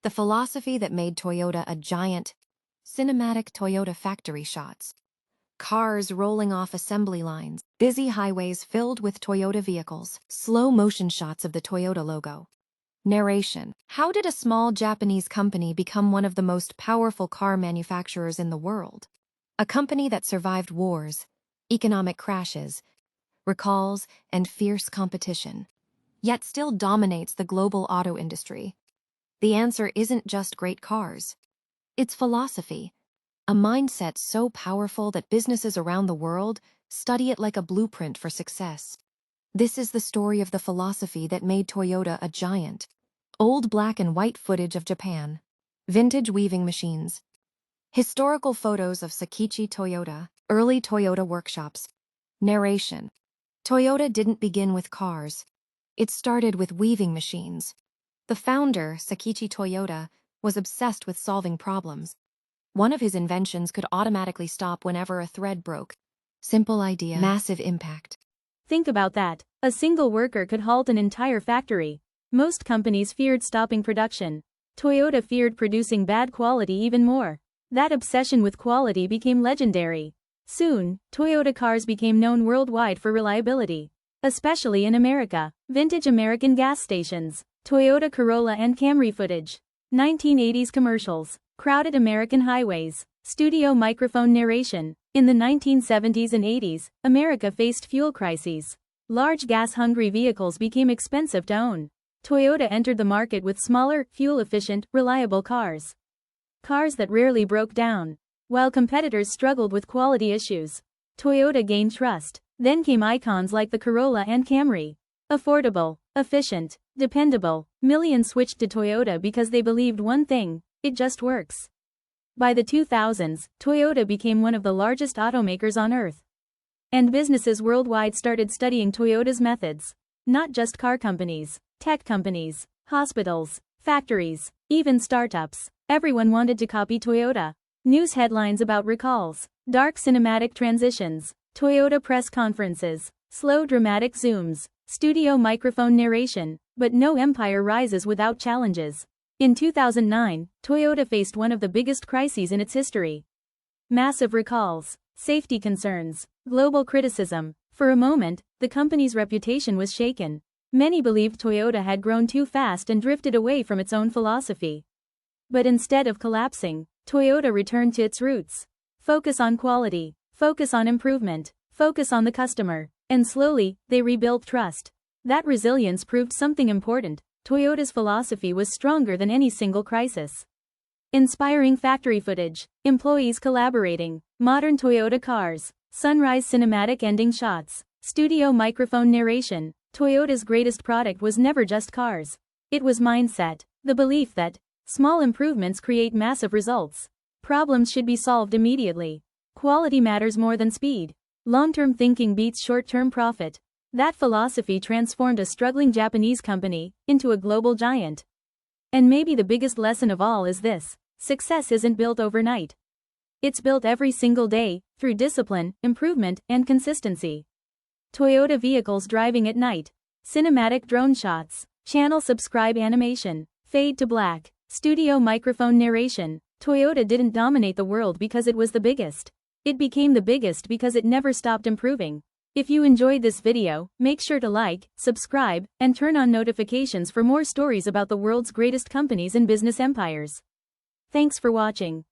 The philosophy that made Toyota a giant. Cinematic Toyota factory shots. Cars rolling off assembly lines, busy highways filled with Toyota vehicles, slow motion shots of the Toyota logo. Narration. How did a small Japanese company become one of the most powerful car manufacturers in the world? A company that survived wars, economic crashes, recalls, and fierce competition, yet still dominates the global auto industry. The answer isn't just great cars. It's philosophy. A mindset so powerful that businesses around the world study it like a blueprint for success. This is the story of the philosophy that made Toyota a giant. Old black and white footage of Japan. Vintage weaving machines. Historical photos of Sakichi Toyota, early Toyota workshops. Narration. Toyota didn't begin with cars. It started with weaving machines. The founder, Sakichi Toyota, was obsessed with solving problems. One of his inventions could automatically stop whenever a thread broke. Simple idea, massive impact. Think about that. A single worker could halt an entire factory. Most companies feared stopping production. Toyota feared producing bad quality even more. That obsession with quality became legendary. Soon, Toyota cars became known worldwide for reliability. Especially in America. Vintage American gas stations. Toyota Corolla and Camry footage. 1980s commercials. Crowded American highways. Studio microphone narration. In the 1970s and 80s, America faced fuel crises. Large gas-hungry vehicles became expensive to own. Toyota entered the market with smaller, fuel-efficient, reliable cars. Cars that rarely broke down. While competitors struggled with quality issues, Toyota gained trust. Then came icons like the Corolla and Camry. Affordable, efficient, dependable, millions switched to Toyota because they believed one thing: it just works. By the 2000s, Toyota became one of the largest automakers on earth. And businesses worldwide started studying Toyota's methods. Not just car companies, tech companies, hospitals, factories, even startups. Everyone wanted to copy Toyota. News headlines about recalls, dark cinematic transitions, Toyota press conferences, slow dramatic zooms, studio microphone narration. But no empire rises without challenges. In 2009, Toyota faced one of the biggest crises in its history. Massive recalls, safety concerns, global criticism. For a moment, the company's reputation was shaken. Many believed Toyota had grown too fast and drifted away from its own philosophy. But instead of collapsing, Toyota returned to its roots. Focus on quality, focus on improvement, focus on the customer. And slowly, they rebuilt trust. That resilience proved something important. Toyota's philosophy was stronger than any single crisis. Inspiring factory footage, employees collaborating, modern Toyota cars, sunrise cinematic ending shots, studio microphone narration. Toyota's greatest product was never just cars. It was mindset, the belief that small improvements create massive results. Problems should be solved immediately. Quality matters more than speed. Long-term thinking beats short-term profit. That philosophy transformed a struggling Japanese company into a global giant. And maybe the biggest lesson of all is this: success isn't built overnight. It's built every single day, through discipline, improvement, and consistency. Toyota vehicles driving at night. Cinematic drone shots. Channel subscribe animation. Fade to black. Studio microphone narration. Toyota didn't dominate the world because it was the biggest. It became the biggest because it never stopped improving. If you enjoyed this video, make sure to like, subscribe, and turn on notifications for more stories about the world's greatest companies and business empires. Thanks for watching.